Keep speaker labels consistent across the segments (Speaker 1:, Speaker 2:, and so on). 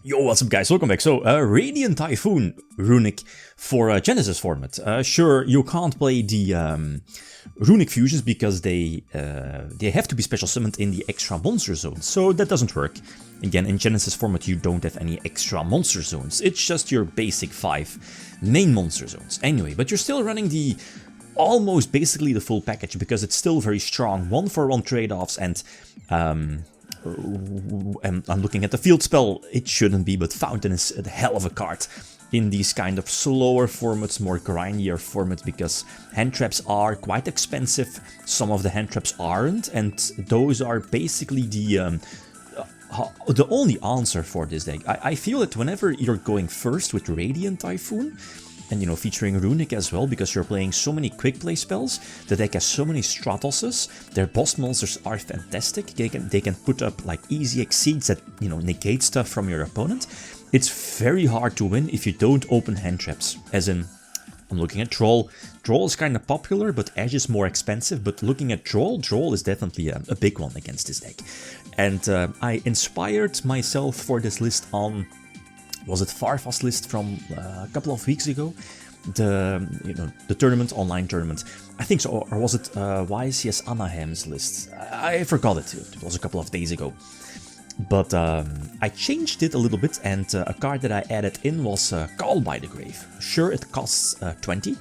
Speaker 1: Yo, what's up guys, welcome back. So, Radiant Typhoon Runick for GENESYS format. Sure, you can't play the Runick fusions because they have to be special summoned in the extra monster zones, so that doesn't work. Again, in GENESYS format you don't have any extra monster zones, it's just your basic 5 main monster zones. Anyway, but you're still running the almost basically the full package because it's still very strong 1-for-1 trade-offs and I'm looking at the field spell, it shouldn't be, but Fountain is a hell of a card in these kind of slower formats, more grindier formats, because hand traps are quite expensive, some of the hand traps aren't, and those are basically the only answer for this deck. I feel that whenever you're going first with Radiant Typhoon, and you know, featuring Runick as well, because you're playing so many quick play spells, the deck has so many Stratoses, their boss monsters are fantastic, they can put up like easy exceeds that, you know, negate stuff from your opponent. It's very hard to win if you don't open hand traps, as in, I'm looking at Troll. Troll is kind of popular, but Edge is more expensive, but looking at Troll is definitely a big one against this deck. And I inspired myself for this list on, was it Farfast list from a couple of weeks ago? The tournament, online tournament. I think so, or was it YCS Anaheim's list? I forgot it. It was a couple of days ago. But I changed it a little bit, and a card that I added in was Call by the Grave. Sure, it costs 20,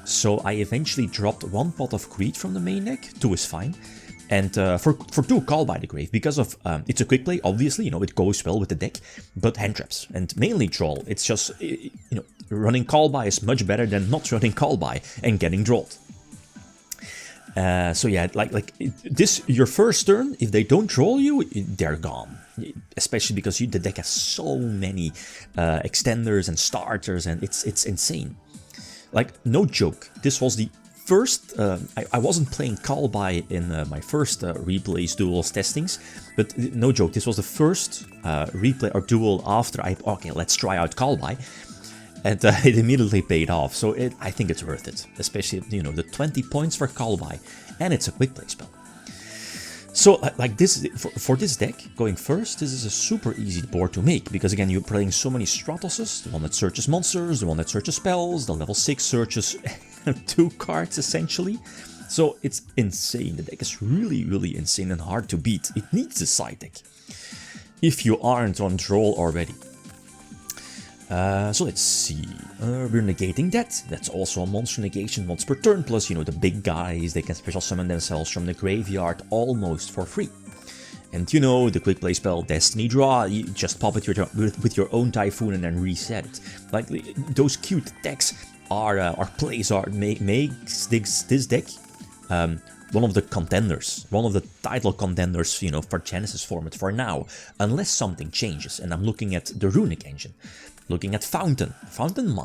Speaker 1: so I eventually dropped 1 pot of Greed from the main deck. 2 is fine. And for 2, Call by the Grave, because of it's a quick play, obviously, you know, it goes well with the deck, but hand traps, and mainly Troll, it's just, you know, running Call by is much better than not running Call by and getting Drolled. So yeah, this, your first turn, if they don't troll you, they're gone. Especially because the deck has so many extenders and starters, and it's insane. Like, no joke, this was the first, I wasn't playing Call by in my first replays, duels, testings, but no joke, this was the first replay or duel after okay, let's try out Call by, and it immediately paid off, so I think it's worth it, especially, you know, the 20 points for Call by, and it's a quick play spell. So, like this, for this deck, going first, this is a super easy board to make, because again, you're playing so many Stratoses, the one that searches monsters, the one that searches spells, the level 6 searches 2 cards, essentially. So, it's insane. The deck is really, really insane and hard to beat. It needs a side deck, if you aren't on Troll already. So let's see, we're negating that. That's also a monster negation once per turn, plus, you know, the big guys, they can special summon themselves from the graveyard almost for free. And you know, the quick play spell Destiny Draw, you just pop it with your own Typhoon and then reset it. Like, those cute decks makes this deck one of the contenders, one of the title contenders, you know, for GENESYS format for now, unless something changes. And I'm looking at the Runick engine. Looking at Fountain. Fountain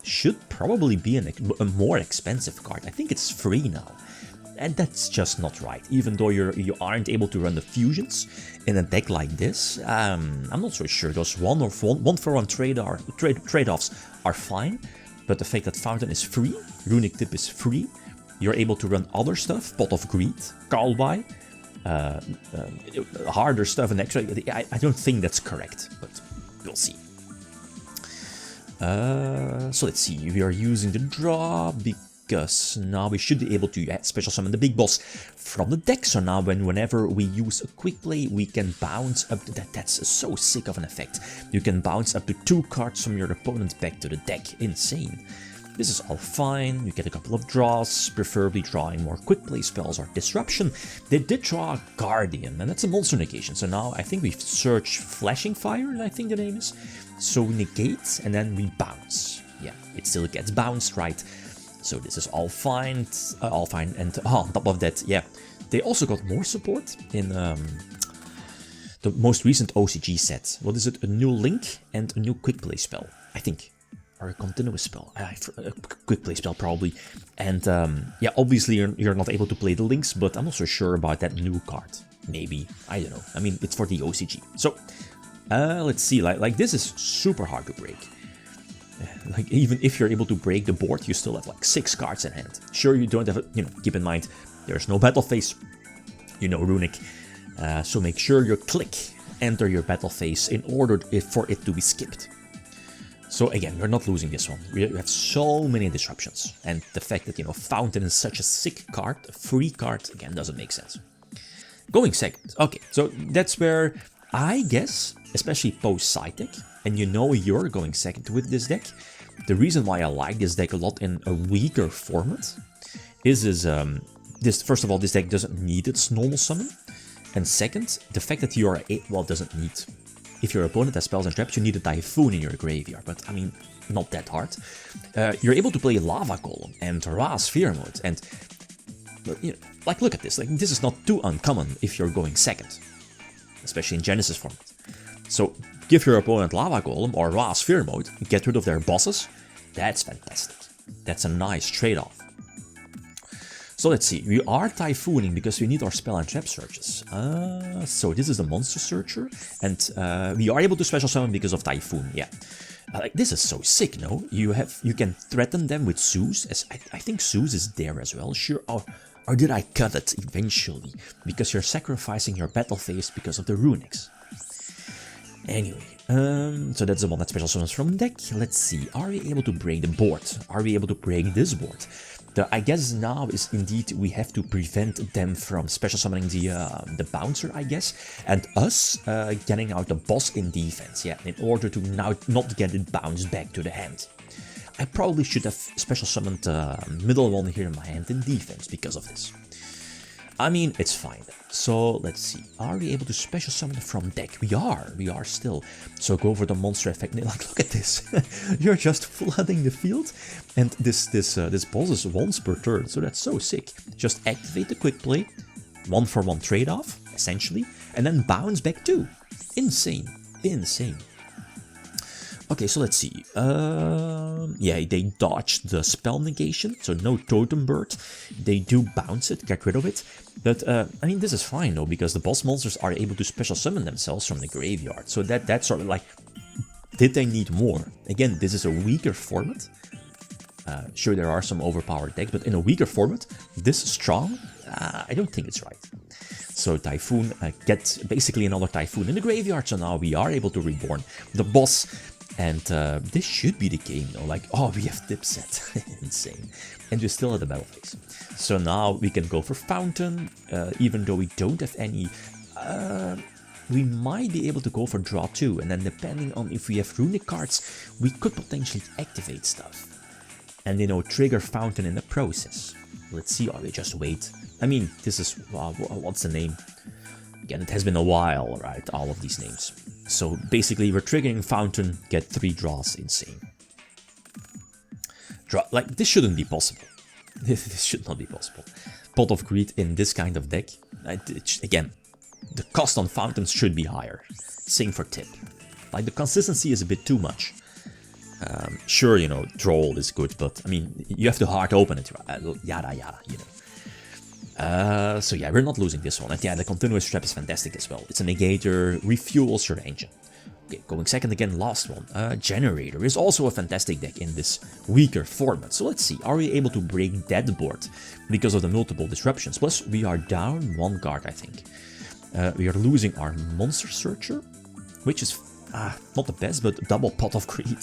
Speaker 1: should probably be a more expensive card. I think it's free now. And that's just not right. Even though you aren't able to run the fusions in a deck like this, I'm not so sure. Those 1-for-1 trade-offs are fine. But the fact that Fountain is free, Runick Tip is free, you're able to run other stuff, Pot of Greed, Call by, harder stuff and extra. I don't think that's correct, but we'll see. So let's see, we are using the draw because now we should be able to special summon the big boss from the deck. So now whenever we use a quick play, we can bounce up, that's so sick of an effect. You can bounce up to 2 cards from your opponent back to the deck, insane. This is all fine, you get a couple of draws, preferably drawing more quick play spells or disruption. They did draw Guardian, and that's a monster negation, so now I think we search Flashing Fire, I think the name is. So we negate, and then we bounce. Yeah, it still gets bounced, right? So this is all fine, and on top of that, yeah, they also got more support in the most recent OCG set. What is it? A new link and a new quick play spell, I think. Or a continuous spell, a quick play spell probably. And yeah, obviously you're not able to play the links, but I'm not so sure about that new card. Maybe, I don't know. I mean, it's for the OCG. So, let's see, like this is super hard to break. Like, even if you're able to break the board, you still have like 6 cards in hand. Sure, you don't have, you know, keep in mind, there's no battle phase, you know, Runick. So make sure your click enter your battle phase in order for it to be skipped. So again, we're not losing this one. We have so many disruptions. And the fact that, Fountain is such a sick card, a free card, again, doesn't make sense. Going second. Okay, so that's where I guess, especially post-side deck, and you're going second with this deck. The reason why I like this deck a lot in a weaker format is this. First of all, this deck doesn't need its normal summon. And second, the fact that you are doesn't need. If your opponent has spells and traps, you need a Typhoon in your graveyard, but I mean, not that hard. You're able to play Lava Golem and Ra Sphere Mode, and look at this. Like, this is not too uncommon if you're going second, especially in Genesis format. So give your opponent Lava Golem or Ra Sphere Mode, get rid of their bosses. That's fantastic. That's a nice trade-off. So let's see, we are Typhooning because we need our spell and trap searches. So this is the monster searcher, and we are able to special summon because of Typhoon, yeah. This is so sick, no? You can threaten them with Zeus, as I think Zeus is there as well, sure, or did I cut it eventually? Because you're sacrificing your battle phase because of the Runicks. Anyway, so that's the one that special summons from deck. Let's see, are we able to break the board? Are we able to break this board? I guess now is indeed we have to prevent them from special summoning the bouncer, I guess, and us getting out the boss in defense, yeah, in order to now not get it bounced back to the hand. I probably should have special summoned the middle one here in my hand in defense because of this. I mean, it's fine. So let's see, are we able to special summon from deck? We are still. So go for the monster effect. Like, look at this. You're just flooding the field, and this boss is once per turn, so that's so sick. Just activate the quick play, 1-for-1 trade-off, essentially, and then bounce back too. Insane. Okay, so let's see. Yeah, they dodged the spell negation, so no totem bird. They do bounce it, get rid of it. But I mean, this is fine though, because the boss monsters are able to special summon themselves from the graveyard. So that's sort of like, did they need more? Again, this is a weaker format. Sure, there are some overpowered decks, but in a weaker format, this strong, I don't think it's right. So Typhoon gets basically another Typhoon in the graveyard. So now we are able to reborn the boss. And this should be the game, though. Like, oh, we have Dipset. Insane. And we're still at the battle phase. So now we can go for Fountain, even though we don't have any. We might be able to go for Draw 2, and then depending on if we have Runick cards, we could potentially activate stuff. And, trigger Fountain in the process. Let's see, or we just wait. I mean, this is, what's the name? Again, it has been a while, right, all of these names. So basically, we're triggering Fountain, get 3 draws, insane. This shouldn't be possible. This should not be possible. Pot of Greed in this kind of deck, again, the cost on Fountains should be higher. Same for Tip. Like, the consistency is a bit too much. Sure, Droll is good, but, I mean, you have to hard open it, yada yada, So yeah, we're not losing this one. And yeah, the continuous trap is fantastic as well. It's a negator, refuels your engine. Okay, going second again, last one. Generator is also a fantastic deck in this weaker format. So let's see, are we able to break that board because of the multiple disruptions? Plus, we are down 1 card, I think. We are losing our Monster Searcher, which is not the best, but double Pot of Greed.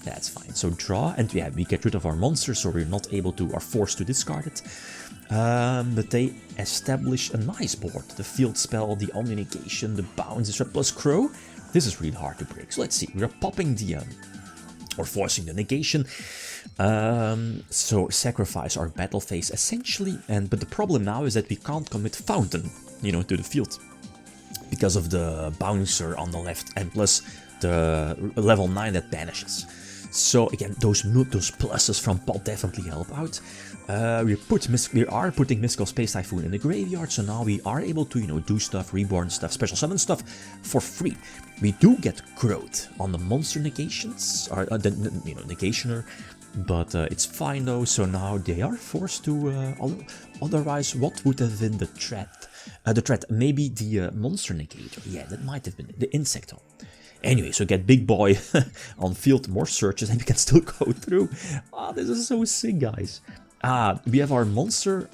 Speaker 1: That's fine. So draw, and yeah, we get rid of our monster, so we're not able to, are forced to discard it. But they establish a nice board. The field spell, the Omni Negation, the Bounce, Disrupt plus Crow. This is really hard to break. So let's see, we're popping the, or forcing the negation. So sacrifice our battle phase essentially, but the problem now is that we can't commit Fountain, to the field. Because of the bouncer on the left, and plus the level 9 that banishes. So again, those pluses from pot definitely help out. We are putting Mystical Space Typhoon in the graveyard, so now we are able to do stuff, reborn stuff, special summon stuff for free. We do get growth on the monster negations, or the negationer, but it's fine though. So now they are forced to. Otherwise, what would have been the threat? Maybe the monster negator. Yeah, that might have been the insect one. Anyway, so get big boy on field, more searches, and we can still go through. This is so sick, guys. We have our monster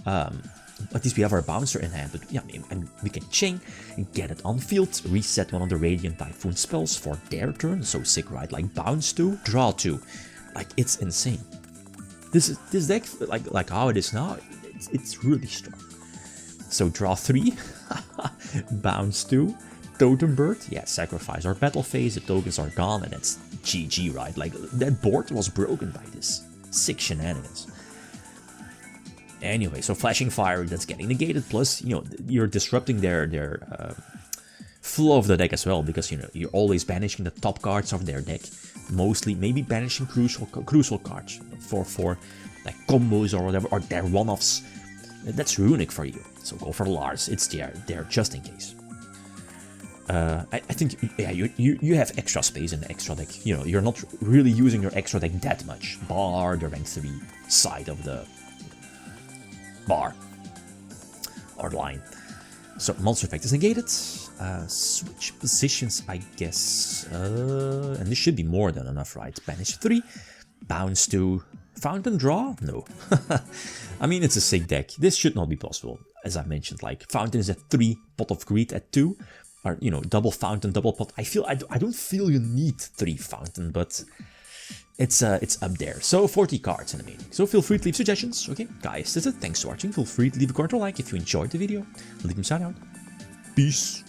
Speaker 1: at least we have our bouncer in hand, but yeah, and we can chain and get it on field, reset one of the Radiant Typhoon spells for their turn, so sick, right? Like bounce 2, draw 2, like it's insane. This deck, like how it is now, it's really strong. So draw 3, bounce 2, Totem Bird, yeah, sacrifice our battle phase, the tokens are gone, and it's GG, right? Like that board was broken by this. Sick shenanigans. Anyway, so Flashing Fire, that's getting negated, plus, you know, you're disrupting their flow of the deck as well, because, you know, you're always banishing the top cards of their deck. Mostly, maybe banishing crucial cards for like combos or whatever, or their one-offs. That's Runick for you. So go for Lars, it's there just in case. I think, yeah, you have extra space in the extra deck. You know, you're not really using your extra deck that much, bar the rank 3 side of the bar or line. So monster effect is negated. Switch positions, I guess, and this should be more than enough, right? Banish 3, bounce 2, fountain draw? No. I mean, it's a sick deck. This should not be possible, as I mentioned. Like fountain is at 3, pot of greed at 2. Or, you know, double fountain, double pot. I don't feel you need 3 fountain, but it's up there. So 40 cards in the main. So feel free to leave suggestions. Okay, guys, that's it. Thanks for watching. Feel free to leave a comment or like if you enjoyed the video. Leave them shout out. Peace.